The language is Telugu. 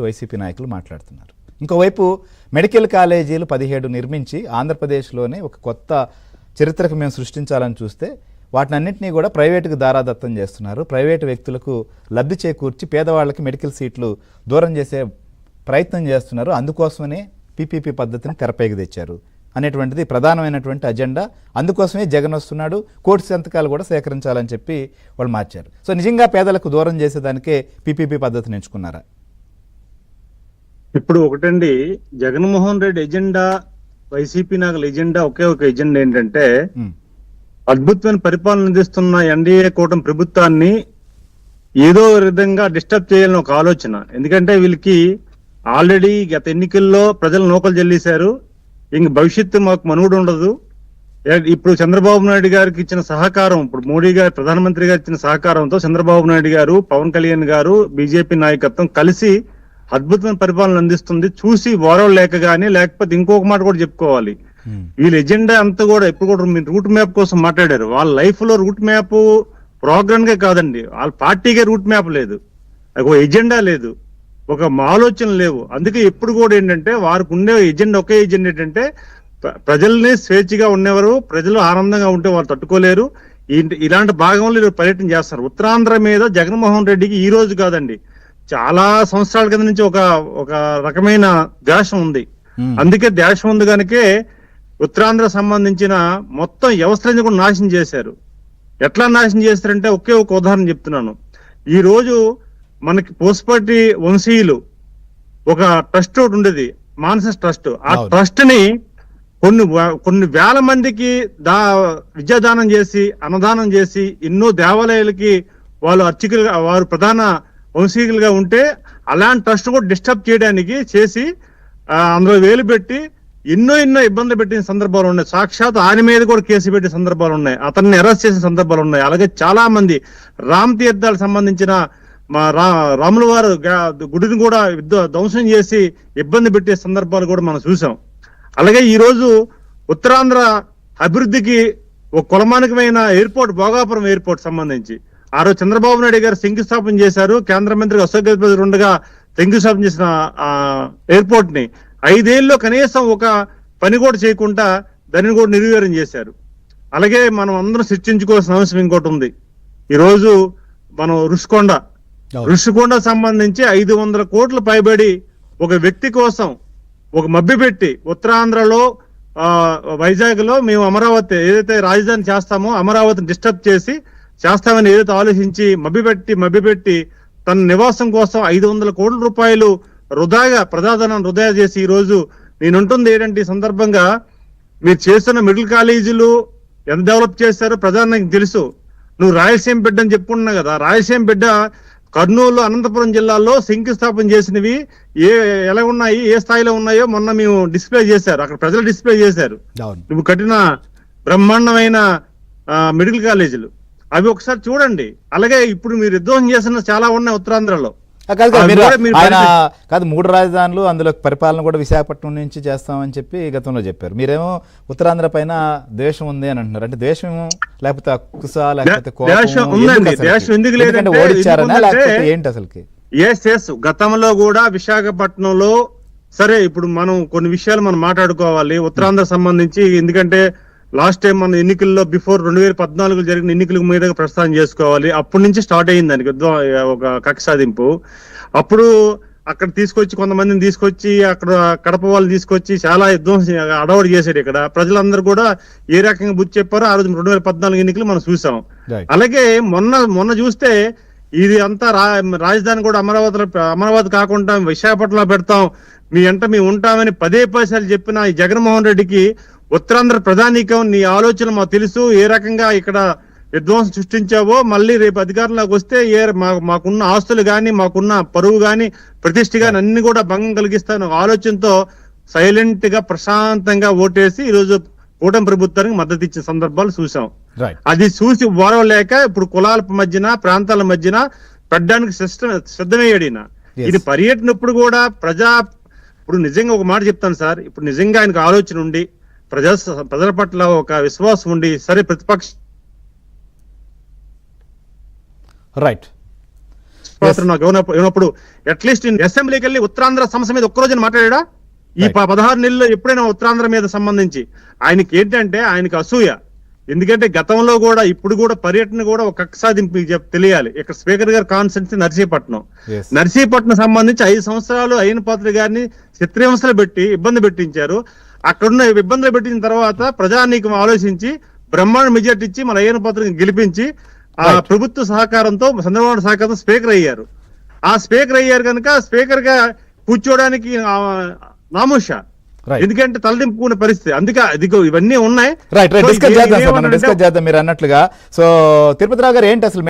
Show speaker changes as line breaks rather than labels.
వైసీపీ నాయకులు మాట్లాడుతున్నారు. ఇంకోవైపు మెడికల్ కాలేజీలు 17 నిర్మించి ఆంధ్రప్రదేశ్లోనే ఒక కొత్త చరిత్రకు మేము సృష్టించాలని చూస్తే వాటినన్నింటినీ కూడా ప్రైవేటుకు దారాదత్తం చేస్తున్నారు. ప్రైవేటు వ్యక్తులకు లబ్ధి చేకూర్చి పేదవాళ్ళకి మెడికల్ సీట్లు దూరం చేసే ప్రయత్నం చేస్తున్నారు. అందుకోసమనే పీపీపీ పద్ధతిని తెరపైకి తెచ్చారు అనేటువంటిది ప్రధానమైనటువంటి అజెండా. అందుకోసమే జగన్ వస్తున్నాడు, కోటి సంతకాలు కూడా సేకరించాలని చెప్పి వాళ్ళు మార్చారు. సో నిజంగా పేదలకు దూరం చేసేదానికే పీపీపీ పద్ధతిని ఎంచుకున్నారా?
ఇప్పుడు ఒకటండి, జగన్మోహన్ రెడ్డి ఎజెండా, వైసీపీ నాయకుల ఎజెండా ఒకే ఒక ఎజెండా ఏంటంటే అద్భుతమైన పరిపాలన అందిస్తున్న ఎన్డీఏ కూటమి ప్రభుత్వాన్ని ఏదో విధంగా డిస్టర్బ్ చేయాలని ఒక ఆలోచన. ఎందుకంటే వీళ్ళకి ఆల్రెడీ గత ఎన్నికల్లో ప్రజలు నూకలు చెల్లేశారు. ఇంక భవిష్యత్తు మాకు మనుగడ ఉండదు. ఇప్పుడు చంద్రబాబు నాయుడు గారికి ఇచ్చిన సహకారం, ఇప్పుడు మోడీ గారు ప్రధానమంత్రి గారు ఇచ్చిన సహకారంతో చంద్రబాబు నాయుడు గారు, పవన్ కళ్యాణ్ గారు, బీజేపీ నాయకత్వం కలిసి అద్భుతమైన పరిపాలన అందిస్తుంది. చూసి ఓరవ లేక గానీ, లేకపోతే ఇంకొక మాట కూడా చెప్పుకోవాలి, వీళ్ళ ఎజెండా అంతా కూడా ఇప్పుడు కూడా మీరు రూట్ మ్యాప్ కోసం మాట్లాడారు. వాళ్ళ లైఫ్ లో రూట్ మ్యాప్ ప్రోగ్రామ్ గా కాదండి, వాళ్ళ పార్టీకే రూట్ మ్యాప్ లేదు, ఒక ఎజెండా లేదు, ఒక ఆలోచన లేవు. అందుకే ఎప్పుడు కూడా ఏంటంటే వారికి ఉండే ఎజెండా, ఒకే ఎజెండా ఏంటంటే ప్రజల్ని స్వేచ్ఛగా ఉండేవారు, ప్రజలు ఆనందంగా ఉంటే వారు తట్టుకోలేరు. ఇలాంటి భాగంలో పర్యటన చేస్తారు. ఉత్తరాంధ్ర మీద జగన్మోహన్ రెడ్డికి ఈ రోజు కాదండి, చాలా సంవత్సరాల కింద నుంచి ఒక రకమైన ద్వేషం ఉంది. అందుకే ద్వేషం ఉంది కనుకే ఉత్తరాంధ్ర సంబంధించిన మొత్తం వ్యవస్థలను కూడా నాశనం చేశారు. ఎట్లా నాశనం చేస్తారంటే ఒకే ఒక ఉదాహరణ చెప్తున్నాను. ఈ రోజు మనకి పోస్పర్టీ వంశీయులు ఒక ట్రస్ట్ ఒకటి ఉండేది, మానస ట్రస్ట్. ఆ ట్రస్ట్ ని కొన్ని వేల మందికి విద్యాదానం చేసి, అన్నదానం చేసి, ఎన్నో దేవాలయాలకి వాళ్ళు అర్చకులుగా, వారు ప్రధాన వంశీకులుగా ఉంటే అలాంటి ట్రస్ట్ కూడా డిస్టర్బ్ చేయడానికి చేసి అందులో వేలు పెట్టి ఎన్నో ఇబ్బందులు పెట్టిన సందర్భాలు ఉన్నాయి. సాక్షాత్ ఆయన మీద కూడా కేసు పెట్టిన సందర్భాలు ఉన్నాయి, అతన్ని అరెస్ట్ చేసిన సందర్భాలు ఉన్నాయి. అలాగే చాలా మంది రామ్ తీర్థాలకు సంబంధించిన మా రాముల వారు గుడిని కూడా ధ్వంసం చేసి ఇబ్బంది పెట్టే సందర్భాలు కూడా మనం చూసాం. అలాగే ఈ రోజు ఉత్తరాంధ్ర అభివృద్ధికి ఒక కులమానికమైన ఎయిర్పోర్ట్, భోగాపురం ఎయిర్పోర్ట్ సంబంధించి ఆ రోజు చంద్రబాబు నాయుడు గారు శంకుస్థాపన చేశారు. కేంద్ర మంత్రి అశోక్ గజపతి ఉండగా శంకుస్థాపన చేసిన ఎయిర్పోర్ట్ ని 5 ఏళ్ళలో కనీసం ఒక పని కూడా చేయకుండా దానిని కూడా నిర్వీర్యం చేశారు. అలాగే మనం అందరం చర్చించుకోవాల్సిన అవసరం ఇంకోటి ఉంది. ఈ రోజు మనం ఋషికొండ సంబంధించి 500 కోట్లు పైబడి ఒక వ్యక్తి కోసం ఒక మభ్యపెట్టి ఉత్తరాంధ్రలో వైజాగ్ లో మేము అమరావతి ఏదైతే రాజధాని చేస్తామో అమరావతిని డిస్టర్బ్ చేస్తామని ఏదైతే ఆలోచించి మభ్యపెట్టి తన నివాసం కోసం 500 కోట్ల రూపాయలు ప్రజాధనం వృధా చేసి ఈ రోజు నేనుంటుంది ఏంటంటే ఈ సందర్భంగా మీరు చేస్తున్న మెడికల్ కాలేజీలు ఎంత డెవలప్ చేశారో ప్రధానికి తెలుసు. నువ్వు రాయలసీమ బిడ్డ అని చెప్పుకుంటున్నావు కదా, రాయలసీమ బిడ్డ కర్నూలు, అనంతపురం జిల్లాల్లో శంకుస్థాపన చేసినవి ఎలా ఉన్నాయి, ఏ స్థాయిలో ఉన్నాయో మొన్న మేము డిస్ప్లే చేశారు, అక్కడ ప్రజలు డిస్ప్లే చేశారు. నువ్వు కట్టిన బ్రహ్మాండమైన మెడికల్ కాలేజీలు అవి ఒకసారి చూడండి. అలాగే ఇప్పుడు మీరు యుద్ధం చేసిన చాలా ఉన్నాయి ఉత్తరాంధ్రలో.
కాదు 3 రాజధానులు, అందులో పరిపాలన కూడా విశాఖపట్నం నుంచి చేస్తామని చెప్పి గతంలో చెప్పారు. మీరేమో ఉత్తరాంధ్ర పైన ద్వేషం ఉంది అని అంటున్నారు. అంటే ద్వేషము లేకపోతే అక్కుస లేకపోతే ఓడిచ్చారనా లేకపోతే ఏంటి అసలుకి?
గతంలో కూడా విశాఖపట్నంలో సరే, ఇప్పుడు మనం కొన్ని విషయాలు మనం మాట్లాడుకోవాలి ఉత్తరాంధ్ర సంబంధించి. ఎందుకంటే లాస్ట్ టైం మన ఎన్నికల్లో బిఫోర్ 2014 జరిగిన ఎన్నికల మీద ప్రస్తావన చేసుకోవాలి. అప్పటి నుంచి స్టార్ట్ అయ్యింది దానికి ఒక కక్ష సాధింపు. అప్పుడు అక్కడ కొంతమందిని తీసుకొచ్చి అక్కడ కడప వాళ్ళు తీసుకొచ్చి చాలా యుద్ధం అడవడి చేశారు. ఇక్కడ ప్రజలందరూ కూడా ఏ రకంగా బుద్ధి చెప్పారో ఆ రోజు 2014 ఎన్నికలు మనం చూసాం. అలాగే మొన్న చూస్తే ఇది అంతా రాజధాని కూడా అమరావతి కాకుండా విశాఖపట్నంలో పెడతాం, మీ వెంట మేము ఉంటామని 10 సార్లు చెప్పిన ఈ జగన్మోహన్ రెడ్డికి ఉత్తరాంధ్ర ప్రధానికం నీ ఆలోచన మాకు తెలుసు, ఏ రకంగా ఇక్కడ విధ్వంసం సృష్టించావో మళ్ళీ రేపు అధికారంలోకి వస్తే మాకున్న ఆస్తులు గాని, మాకున్న పరువు గాని, ప్రతిష్ఠ గాని అన్ని కూడా భంగం కలిగిస్తాను ఆలోచనతో సైలెంట్ గా ప్రశాంతంగా ఓటేసి ఈ రోజు కూటమి ప్రభుత్వానికి మద్దతు ఇచ్చిన సందర్భాలు చూసాం. అది చూసి ఓరవలేక ఇప్పుడు కులాల మధ్యన, ప్రాంతాల మధ్యన పెట్టడానికి సిద్ధమయ్యాడు. ఇది పర్యటన ఇప్పుడు కూడా ఇప్పుడు నిజంగా ఒక మాట చెప్తాను సార్, ఇప్పుడు నిజంగా ఆయనకు ఆలోచన ఉండి ప్రజల పట్ల ఒక విశ్వాసం ఉండి సరే ప్రతిపక్ష
రైట్
పాత్ర నాకు ఏమన్నప్పుడు అట్లీస్ట్ అసెంబ్లీకి వెళ్ళి ఉత్తరాంధ్ర సమస్య మీద ఒక్కరోజు మాట్లాడా ఈ 16 నెలల్లో ఎప్పుడైనా ఉత్తరాంధ్ర మీద సంబంధించి ఆయనకి ఏంటంటే ఆయనకి అసూయ. ఎందుకంటే గతంలో కూడా ఇప్పుడు కూడా పర్యటన కూడా ఒక కక్ష సాధింపు తెలియాలి. ఇక్కడ స్పీకర్ గారి కాన్స్టిట్యూన్సీ నర్సీపట్నం.
Yes.
నర్సీపట్నం సంబంధించి 5 సంవత్సరాలు అయ్యన పాత్ర గారిని చిత్రహింసలు పెట్టి ఇబ్బంది పెట్టించారు. అక్కడున్న ఇబ్బందులు పెట్టిన తర్వాత ప్రజానీకం ఆలోచించి బ్రహ్మాండ మెజార్టీ ఇచ్చి మన అయ్యన పాత్రని గెలిపించి ఆ ప్రభుత్వ సహకారంతో చంద్రబాబు సహకారంతో స్పీకర్ అయ్యారు. ఆ స్పీకర్ అయ్యారు కనుక స్పీకర్ గా కూర్చోడానికి నామోష.
Right.
ఎందుకంటే తలదింపుకునే పరిస్థితి. అందుకే ఇవన్నీ ఉన్నాయి.
రైట్
So,
డిస్కస్ చేద్దాం సార్, మనం
ఏమనంటే-
డిస్కస్ చేద్దాం. మీరు అన్నట్లుగా సో తిరుపతిరావు గారు ఏంటి అసలు